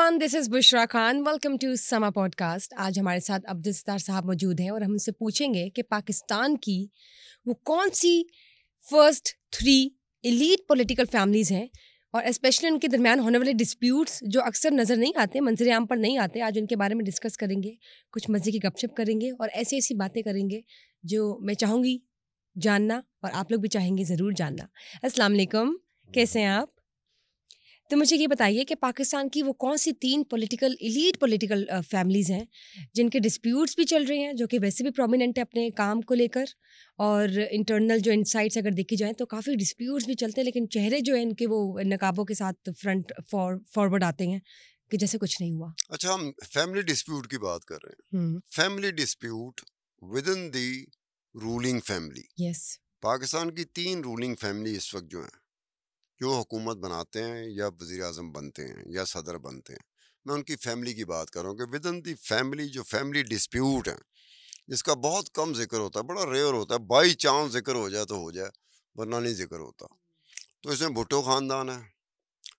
Everyone, this is Bushra Khan. Welcome to Samaa podcast. आज हमारे साथ अब्दुल सत्तार साहब मौजूद हैं और हम उनसे पूछेंगे कि पाकिस्तान की वो कौन सी फर्स्ट 3 एलीट पॉलिटिकल फैमिलीज हैं और स्पेशली उनके दरमियान होने वाले डिस्प्यूट्स जो अक्सर नज़र नहीं आते, मंजर आम पर नहीं आते। आज उनके बारे में डिस्कस करेंगे, कुछ मज़े की गपशप करेंगे और ऐसी ऐसी बातें करेंगे जो मैं चाहूँगी जानना और आप लोग भी चाहेंगे ज़रूर जानना। अस्सलाम वालेकुम, कैसे हैं आप? तो मुझे ये बताइए कि पाकिस्तान की वो कौन सी 3 एलीट पॉलिटिकल फैमिलीज़ हैं जिनके डिस्प्यूट्स भी चल रहे हैं, जो कि वैसे भी प्रोमिनेंट है अपने काम को लेकर, और इंटरनल जो इनसाइट्स अगर देखी जाएँ तो काफ़ी डिस्प्यूट्स भी चलते हैं, लेकिन चेहरे जो हैं इनके वो नकाबों के साथ फ्रंट फॉरवर्ड आते हैं कि जैसे कुछ नहीं हुआ। अच्छा, हम फैमिली डिस्प्यूट की बात कर रहे हैं। हुँ, family dispute within the ruling family. Yes. Pakistan की 3 रूलिंग फैमिली इस वक्त जो हैं, जो हुकूमत बनाते हैं या वज़ीर आज़म बनते हैं या सदर बनते हैं, मैं उनकी फैमिली की बात कर रहा हूँ कि विद इन दी फैमिली जो फैमिली डिस्प्यूट है, जिसका बहुत कम जिक्र होता है, बड़ा रेयर होता है, बाई चांस जिक्र हो जाए तो हो जाए, वरना नहीं जिक्र होता। तो इसमें भुट्टो ख़ानदान है,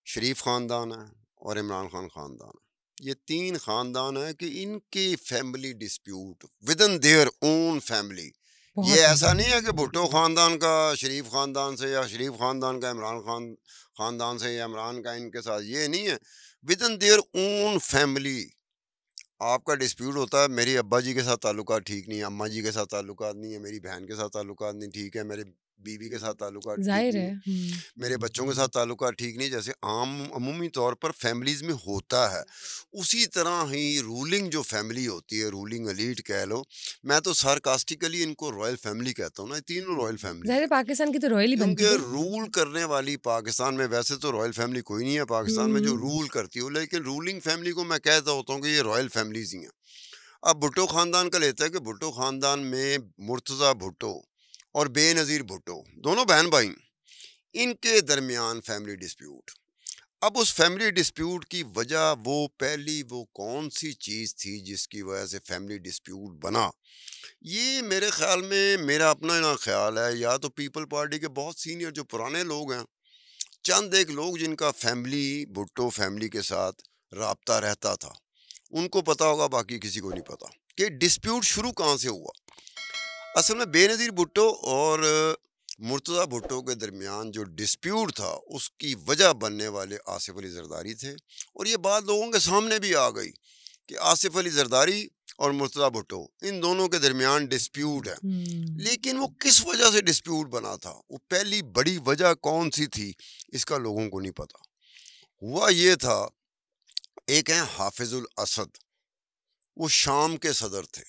शरीफ ख़ानदान है और इमरान खान ख़ानदान है। ये 3 ख़ानदान है कि इनके family dispute with in their own family. ये बहुत ऐसा हैं। नहीं है कि भुट्टो ख़ानदान का शरीफ ख़ानदान से या शरीफ ख़ानदान का इमरान खान ख़ानदान से या इमरान का इनके साथ, ये नहीं है। With in their own family आपका डिस्प्यूट होता है। मेरे अब्बा जी के साथ ताल्लुकात ठीक नहीं है, अम्मा जी के साथ ताल्लुकात नहीं है, मेरी बहन के साथ ताल्लुकात नहीं ठीक है, मेरे बीवी के साथ ताल्लुकात ठीक ज़ाहिर नहीं है। है, हुँ, मेरे बच्चों के साथ ताल्लुकात ठीक नहीं, जैसे आम अमूमी तौर पर फैमिलीज़ में होता है। उसी तरह ही रूलिंग जो फैमिली होती है, रूलिंग एलीट कह लो, मैं तो सार्कास्टिकली इनको रॉयल फैमिली कहता हूँ ना, ये तीनों रॉयल फैमिलीज़ ज़ाहिर है हैं। पाकिस्तान की तो रॉयल ही बनती क्योंकि है। रूल करने वाली पाकिस्तान में, वैसे तो रॉयल फैमिली कोई नहीं है पाकिस्तान में जो हुँ, रूल करती हो, लेकिन रूलिंग फैमिली को मैं कहता होता हूँ कि ये रॉयल फैमिलीज़ ही हैं। अब भुट्टो खानदान का लेता है कि भुट्टो खानदान में मुर्तज़ा भुट्टो और बेनज़ीर भुट्टो दोनों बहन भाई, इनके दरमियान फैमिली डिस्प्यूट। अब उस फैमिली डिस्प्यूट की वजह वो कौन सी चीज़ थी जिसकी वजह से फैमिली डिस्प्यूट बना। ये मेरे ख्याल में, मेरा अपना ना ख्याल है, या तो पीपल पार्टी के बहुत सीनियर जो पुराने लोग हैं, चंद एक लोग जिनका फैमिली भुट्टो फैमिली के साथ राब्ता रहता था, उनको पता होगा, बाकी किसी को नहीं पता कि डिस्प्यूट शुरू कहाँ से हुआ। असल में बेनज़ीर भुट्टो और मुर्तज़ा भुट्टो के दरमियान जो डिस्प्यूट था, उसकी वजह बनने वाले आसिफ अली ज़रदारी थे। और ये बात लोगों के सामने भी आ गई कि आसिफ अली ज़रदारी और मुर्तज़ा भुट्टो, इन दोनों के दरमियान डिस्प्यूट है। हुँ। लेकिन वो किस वजह से डिस्प्यूट बना था, वो पहली बड़ी वजह कौन सी थी, इसका लोगों को नहीं पता। हुआ ये था, एक हैं हाफिजुल असद, वो शाम के सदर थे।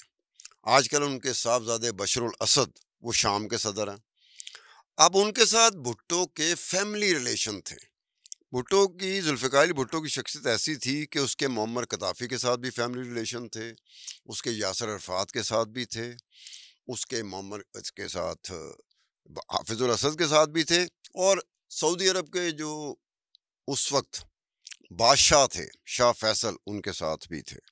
आजकल उनके साहबजादे बशरुल असद वो शाम के सदर हैं। अब उनके साथ भुट्टो के फैमिली रिलेशन थे। भुट्टो की, जुल्फ़िकार अली भुट्टो की शख्सियत ऐसी थी कि उसके मुअम्मर कदाफ़ी के साथ भी फैमिली रिलेशन थे, उसके यासर अरफ़ात के साथ भी थे, उसके मुअम्मर के साथ हाफिजुल असद के साथ भी थे, और सऊदी अरब के जो उस वक्त बादशाह थे, शाह फैसल, उनके साथ भी थे।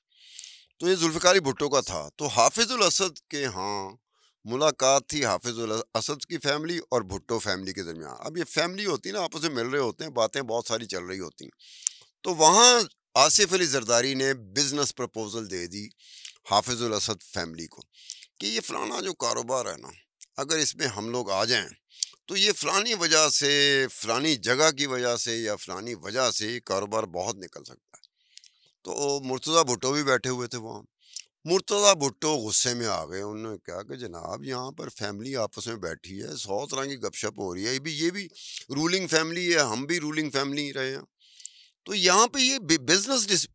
तो ये जुल्फ़िकार अली भुट्टो का था। तो हाफिजुल असद के यहाँ मुलाकात थी हाफिजुल असद की फैमिली और भुट्टो फैमिली के दरमियान। अब ये फैमिली होती है ना, आपस में मिल रहे होते हैं, बातें बहुत सारी चल रही होती हैं। तो वहाँ आसिफ अली जरदारी ने बिजनेस प्रपोजल दे दी हाफिजुल असद फैमिली को कि ये फलाना जो कारोबार है ना, अगर इसमें हम लोग आ जाएं तो ये फलानी वजह से, फलानी जगह की वजह से या फलानी वजह से ये कारोबार बहुत निकल सकता है। तो मुर्तज़ा भुट्टो भी बैठे हुए थे वहाँ। मुर्तज़ा भुट्टो गुस्से में आ गए। उन्होंने कहा कि जनाब, यहाँ पर फैमिली आपस में बैठी है, 100 तरह की गपशप हो रही है, ये भी रूलिंग फैमिली है, हम भी रूलिंग फैमिली रहे हैं, तो यहाँ पे ये बिजनेस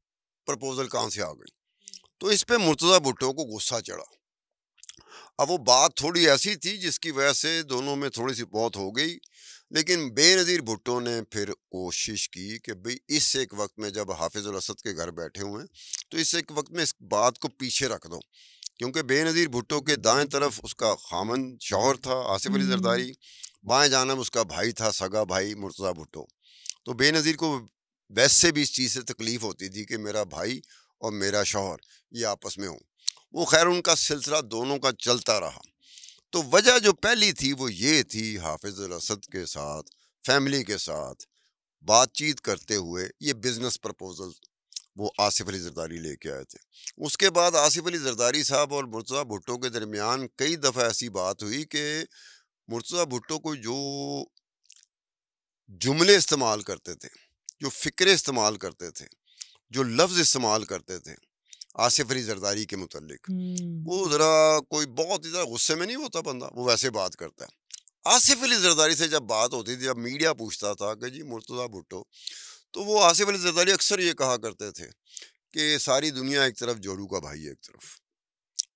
प्रपोजल कहाँ से आ गई। तो इस पे मुर्तज़ा भुट्टो को गुस्सा चढ़ा। अब वो बात थोड़ी ऐसी थी जिसकी वजह से दोनों में थोड़ी सी बहुत हो गई, लेकिन बेनज़ीर भुट्टो ने फिर कोशिश की कि भाई इस एक वक्त में, जब हाफिजुल असद के घर बैठे हुए हैं, तो इस एक वक्त में इस बात को पीछे रख दो, क्योंकि बेनज़ीर भुट्टो के दाएं तरफ उसका खामन शौहर था आसिफ अली हुँ। जरदारी, बाएं जानब उसका भाई था, सगा भाई मुर्तज़ा भुट्टो। तो बेनज़ीर को वैसे भी इस चीज़ से तकलीफ होती थी कि मेरा भाई और मेरा शौहर ये आपस में हों। वो खैर उनका सिलसिला दोनों का चलता रहा। तो वजह जो पहली थी वो ये थी, हाफिजुल असद के साथ, फैमिली के साथ बातचीत करते हुए ये बिजनेस प्रपोजल वो आसिफ अली जरदारी लेके आए थे। उसके बाद आसिफ अली जरदारी साहब और मुर्तज़ा भुट्टो के दरमियान कई दफ़ा ऐसी बात हुई कि मुर्तज़ा भुट्टो को जो जुमले इस्तेमाल करते थे, जो फ़िक्रे इस्तेमाल करते थे, जो लफ्ज़ इस्तेमाल करते थे आसिफ अली जरदारी के मुतल्लिक, हम्म। वो ज़रा कोई बहुत ही ज़्यादा गुस्से में नहीं होता बंदा, वो वैसे बात करता है। आसिफ अली जरदारी से जब बात होती थी, जब मीडिया पूछता था कि जी मुर्तज़ा भुट्टो, तो वो आसिफ अली जरदारी अक्सर ये कहा करते थे कि सारी दुनिया एक तरफ, जोड़ू का भाई एक तरफ।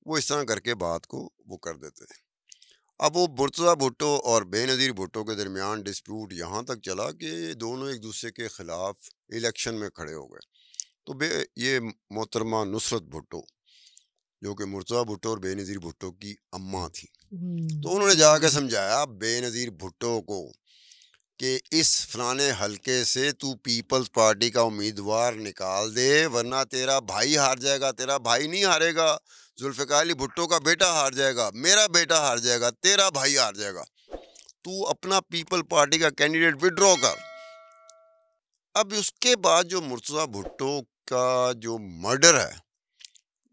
वो इस तरह करके बात को वो कर देते थे। अब वो मुर्तज़ा भुट्टो और बेनज़ीर भुट्टो के दरमियान डिस्प्यूट यहाँ तक चला कि दोनों एक दूसरे के खिलाफ इलेक्शन में खड़े हो गए। तो ये मोहतरमा नुसरत भुट्टो, जो कि मुर्तज़ा भुट्टो और बेनज़ीर भुट्टो की अम्मा थी, तो उन्होंने जाकर समझाया बेनज़ीर भुट्टो को कि इस फलाने हलके से तू पीपल्स पार्टी का उम्मीदवार निकाल दे, वरना तेरा भाई हार जाएगा। तेरा भाई नहीं हारेगा, जुल्फ़िकार अली भुट्टो का बेटा हार जाएगा, मेरा बेटा हार जाएगा, तेरा भाई हार जाएगा। तू अपना पीपल पार्टी का कैंडिडेट विड्रॉ कर। अब उसके बाद जो मुर्तज़ा भुट्टो का जो मर्डर है,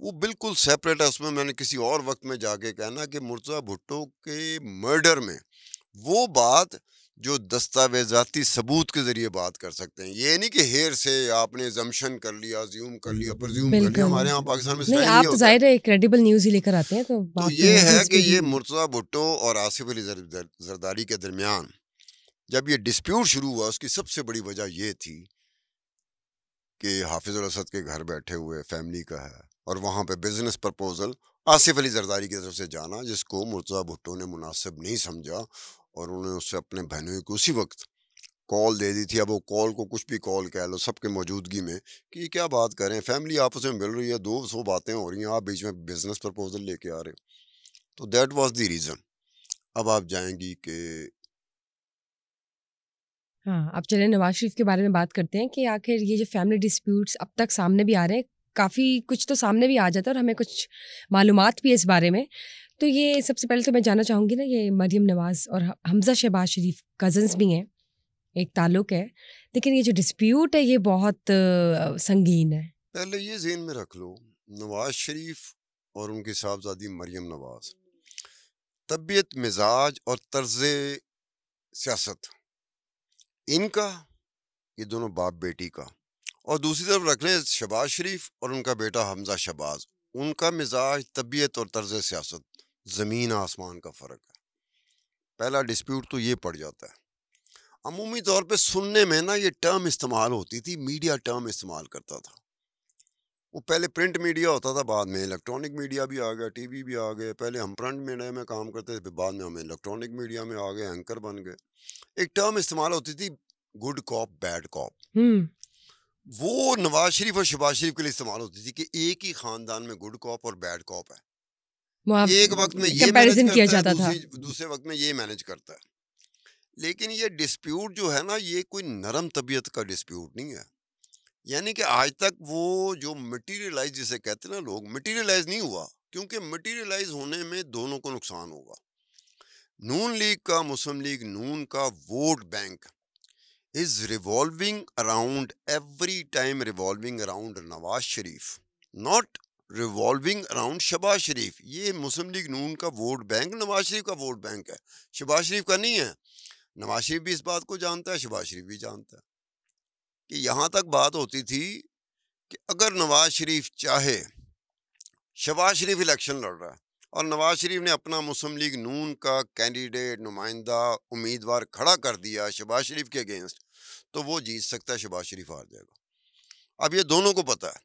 वो बिल्कुल सेपरेट है। उसमें मैंने किसी और वक्त में जाके कहना कि मुर्तज़ा भुट्टो के मर्डर में वो बात जो दस्तावेजाती सबूत के ज़रिए बात कर सकते हैं। ये नहीं कि हेर से आपने ज़म्पशन कर लिया, अज़्यूम कर लिया, प्रिज़्यूम कर लिया। बिल्कुल। हमारे यहाँ पाकिस्तान में इस नहीं, तरह नहीं आप तो होता है। ज़ाहिर है क्रेडिबल न्यूज़ ही लेकर आते हैं, तो तो बात तो ये होगी है इस कि पे ये भी। मुर्तज़ा भुट्टो और आसिफ अली जरदारी के दरमियान जब ये डिस्प्यूट शुरू हुआ, उसकी सबसे बड़ी वजह ये थी कि हाफिज़ुल असद के घर बैठे हुए फैमिली का है, और वहाँ पे बिज़नेस प्रपोज़ल आसिफ अली जरदारी की तरफ से जाना, जिसको मुर्तज़ा भुट्टो ने मुनासिब नहीं समझा, और उन्होंने उससे अपने बहनोई को उसी वक्त कॉल दे दी थी। अब वो कॉल को कुछ भी कॉल कह लो, सबके मौजूदगी में, कि ये क्या बात कर रहे हैं, फैमिली आपस में मिल रही है, 200 बातें हो रही हैं, आप बीच में बिज़नेस प्रपोज़ल लेके आ रहे हो। तो दैट वाज़ द रीज़न। अब आप जाएँगी कि हाँ, अब चलिए नवाज़ शरीफ के बारे में बात करते हैं कि आखिर ये जो फैमिली डिस्प्यूट्स अब तक सामने भी आ रहे हैं, काफ़ी कुछ तो सामने भी आ जाता है और हमें कुछ मालूमात भी है इस बारे में। तो ये सबसे पहले तो मैं जानना चाहूँगी ना, ये मरियम नवाज़ और हमज़ा शहबाज शरीफ कज़न्स भी हैं, एक ताल्लुक है। लेकिन ये जो डिस्प्यूट है ये बहुत संगीन है। पहले ये ज़हन में रख लो, नवाज़ शरीफ और उनकी साहबज़ादी मरियम नवाज़, तबीयत, मिजाज और तर्ज़ सियासत इनका, ये दोनों बाप बेटी का। और दूसरी तरफ रख लें शहबाज शरीफ और उनका बेटा हमजा शहबाज, उनका मिजाज, तबीयत और तर्ज सियासत ज़मीन आसमान का फ़र्क है। पहला डिस्प्यूट तो ये पड़ जाता है। अमूमी तौर पे सुनने में ना ये टर्म इस्तेमाल होती थी, मीडिया टर्म इस्तेमाल करता था। वो पहले प्रिंट मीडिया होता था, बाद में इलेक्ट्रॉनिक मीडिया भी आ गया, टीवी भी आ गए। पहले हम प्रिंट मीडिया में काम करते थे, फिर बाद में हम इलेक्ट्रॉनिक मीडिया में आ गए, एंकर बन गए। एक टर्म इस्तेमाल होती थी, गुड कॉप बैड कॉप। हुँ, वो नवाज शरीफ और शहबाज शरीफ के लिए इस्तेमाल होती थी कि एक ही खानदान में गुड कॉप और बैड कॉप है। वहाँ एक वक्त में ये मैनेज कंपैरिज़न किया करता है, जाता था। दूसरे वक्त में ये मैनेज करता है। लेकिन ये डिस्प्यूट जो है ना, ये कोई नरम तबीयत का डिस्प्यूट नहीं है। यानी कि आज तक वो जो मटीरियलाइज जिसे कहते हैं ना लोग, मटीरियलाइज नहीं हुआ, क्योंकि मटीरियलाइज होने में दोनों को नुकसान होगा। नून लीग का, मुस्लिम लीग नून का vote bank is revolving around, every time revolving around Nawaz Sharif, not revolving around Shahbaz Sharif. ये मुस्लिम लीग नून का वोट बैंक नवाज शरीफ का वोट बैंक है, शहबाज शरीफ का नहीं है। नवाज शरीफ भी इस बात को जानता है, शहबाज शरीफ भी जानता है कि यहाँ तक बात होती थी कि अगर नवाज शरीफ चाहे, शहबाज शरीफ इलेक्शन लड़ रहा है और नवाज शरीफ ने अपना मुस्लिम लीग नून का कैंडिडेट, नुमाइंदा, उम्मीदवार खड़ा कर दिया शहबाज शरीफ के अगेंस्ट, तो वो जीत सकता है, शहबाज शरीफ हार जाएगा। अब ये दोनों को पता है,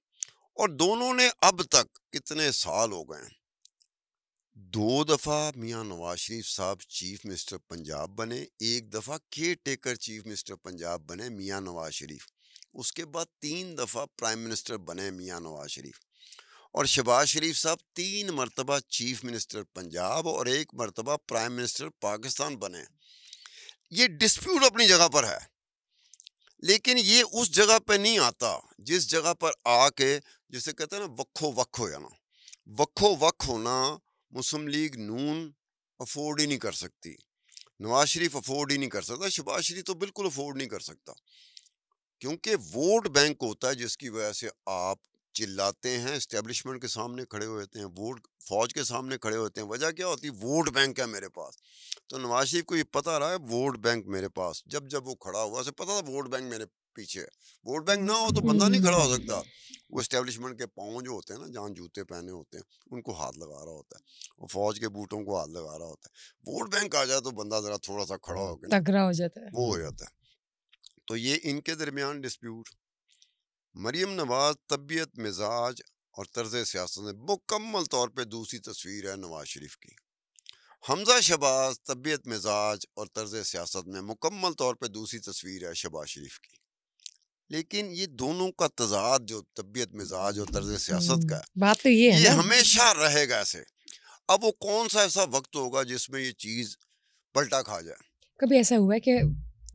और दोनों ने अब तक कितने साल हो गए हैं, 2 दफ़ा मियाँ नवाज शरीफ साहब चीफ मिनिस्टर पंजाब बने, 1 दफ़ा care taker chief minister Punjab बने मियाँ नवाज शरीफ, उसके बाद 3 दफ़ा प्राइम मिनिस्टर बने मियाँ नवाज शरीफ, और शहबाज शरीफ साहब 3 मरतबा चीफ मिनिस्टर पंजाब और 1 मरतबा प्राइम मिनिस्टर पाकिस्तान बने। ये डिस्प्यूट अपनी जगह पर है, लेकिन ये उस जगह पे नहीं आता जिस जगह पर आके, जिसे कहते हैं ना वक्खो वक्ख हो जाना। वक्खो वक्ख होना मुस्लिम लीग नून अफोर्ड ही नहीं कर सकती, नवाज शरीफ अफोर्ड ही नहीं कर सकता, शहबाज शरीफ तो बिल्कुल अफोर्ड नहीं कर सकता। क्योंकि वोट बैंक होता है जिसकी वजह से आप चिल्लाते हैं, एस्टेब्लिशमेंट के सामने खड़े होते हैं, वोट फौज के सामने खड़े होते हैं। वजह क्या होती है? वोट बैंक है मेरे पास। तो नवाज शरीफ को ये पता रहा है वोट बैंक मेरे पास, जब जब वो खड़ा हुआ उसे पता था वोट बैंक मेरे पीछे है। वोट बैंक ना हो तो बंदा नहीं खड़ा हो सकता। वो एस्टेब्लिशमेंट के पाँव जो होते हैं ना, जहाँ जूते पहने होते हैं, उनको हाथ लगा रहा होता है, वो फौज के बूटों को हाथ लगा रहा होता है। वोट बैंक आ जाए तो बंदा जरा थोड़ा सा खड़ा होकर ना तगड़ा हो जाता है। वो हो जाता है। तो ये इनके दरमियान डिस्प्यूट। मरियम नवाज तबीयत, मिजाज और तर्ज सियासत में मुकम्मल तौर पे दूसरी तस्वीर है नवाज शरीफ की। हमजा शहबाज तबीयत, मिजाज और तर्ज सियासत में मुकम्मल तौर पे दूसरी तस्वीर है शहबाज शरीफ की। लेकिन ये दोनों का तजाद जो तबीयत, मिजाज और तर्ज सियासत का है, बात तो ये है ये ना, हमेशा रहेगा ऐसे। अब वो कौन सा ऐसा वक्त होगा जिसमें ये चीज पलटा खा जाए? कभी ऐसा हुआ है कि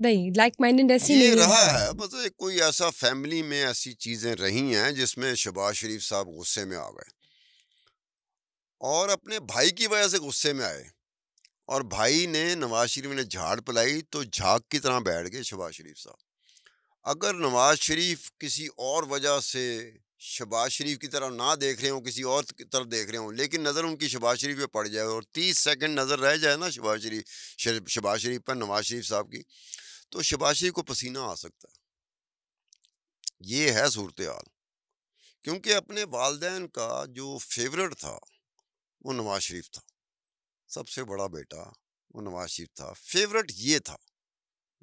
नहीं, लाइक माइंडेड ऐसी ये नहीं रहा है? है, मतलब कोई ऐसा फैमिली में ऐसी चीजें रही हैं जिसमें शहबाज शरीफ साहब गुस्से में आ गए और अपने भाई की वजह से गुस्से में आए, और भाई ने, नवाज शरीफ ने झाड़ पिलाई तो झाग की तरह बैठ गए शहबाज शरीफ साहब। अगर नवाज शरीफ किसी और वजह से शहबाज शरीफ की तरफ ना देख रहे हो, किसी और की तरफ देख रहे हो, लेकिन नज़र उनकी शहबाज शरीफ पे पड़ जाए और 30 सेकंड नज़र रह जाए ना शहबाज शरीफ पर, नवाज शरीफ साहब की, तो शहबाज शरीफ को पसीना आ सकता है। ये है सूरत हाल। क्योंकि अपने वालदैन का जो फेवरेट था वो नवाज शरीफ था, सबसे बड़ा बेटा वो नवाज शरीफ था, फेवरेट ये था,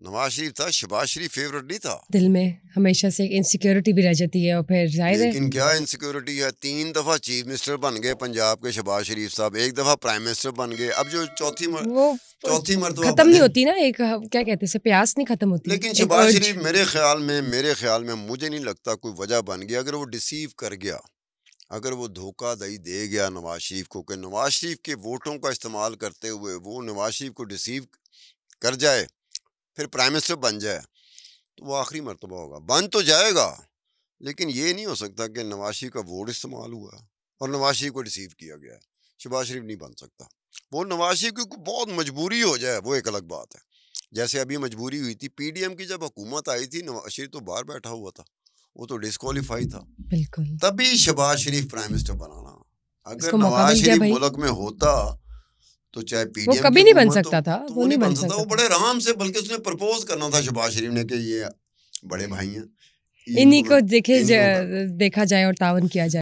नवाज शरीफ था, शहबाज शरीफ फेवरेट नहीं था। दिल में हमेशा से एक इनसिक्योरिटी भी रह जाती है, और फिर जाहिर है। लेकिन क्या इनसिक्योरिटी है? 3 दफा चीफ मिनिस्टर बन गए पंजाब के शहबाज शरीफ साहब, 1 दफा प्राइम मिनिस्टर बन गए, अब जो चौथी मरतबा खत्म नहीं बने। होती ना, एक क्या कहते हैं, प्यास नहीं खत्म होती। लेकिन एक शहबाज urge। शरीफ मेरे ख्याल में मुझे नहीं लगता कोई वजह बन गया। अगर वो डिसीव कर गया, अगर वो धोखा दे गया नवाज शरीफ को, कि नवाज शरीफ के वोटों का इस्तेमाल करते हुए वो नवाज शरीफ को डिसीव कर जाए, फिर प्राइम मिनिस्टर बन जाए, तो वो आखिरी मरतबा होगा। बन तो जाएगा, लेकिन ये नहीं हो सकता कि नवाज शरीफ का वोट इस्तेमाल हुआ और नवाज शरीफ को रिसीव किया गया है। शहबाज शरीफ नहीं बन सकता। वो नवाज शरीफ की बहुत मजबूरी हो जाए वो एक अलग बात है। जैसे अभी मजबूरी हुई थी पीडीएम की, जब हुकूमत आई थी नवाज शरीफ तो बाहर बैठा हुआ था, वो तो डिस्क्वालीफाई था, बिल्कुल। तभी शहबाज शरीफ प्राइम मिनिस्टर बनाना। अगर इसको मौका नवाज मिल गया शरीफ भाई। मुल्क में होता तो चाहे वो पीडीएम कभी की नहीं बन हुकूमत सकता था, तो वो वो नहीं नहीं बन बन सकता। सकता वो था। बड़े आराम से, बल्कि उसने प्रपोज करना था शहबाज शरीफ ने कि ये बड़े भाई हैं, इन्हीं को देखा देखा जाए और तावन किया जाए।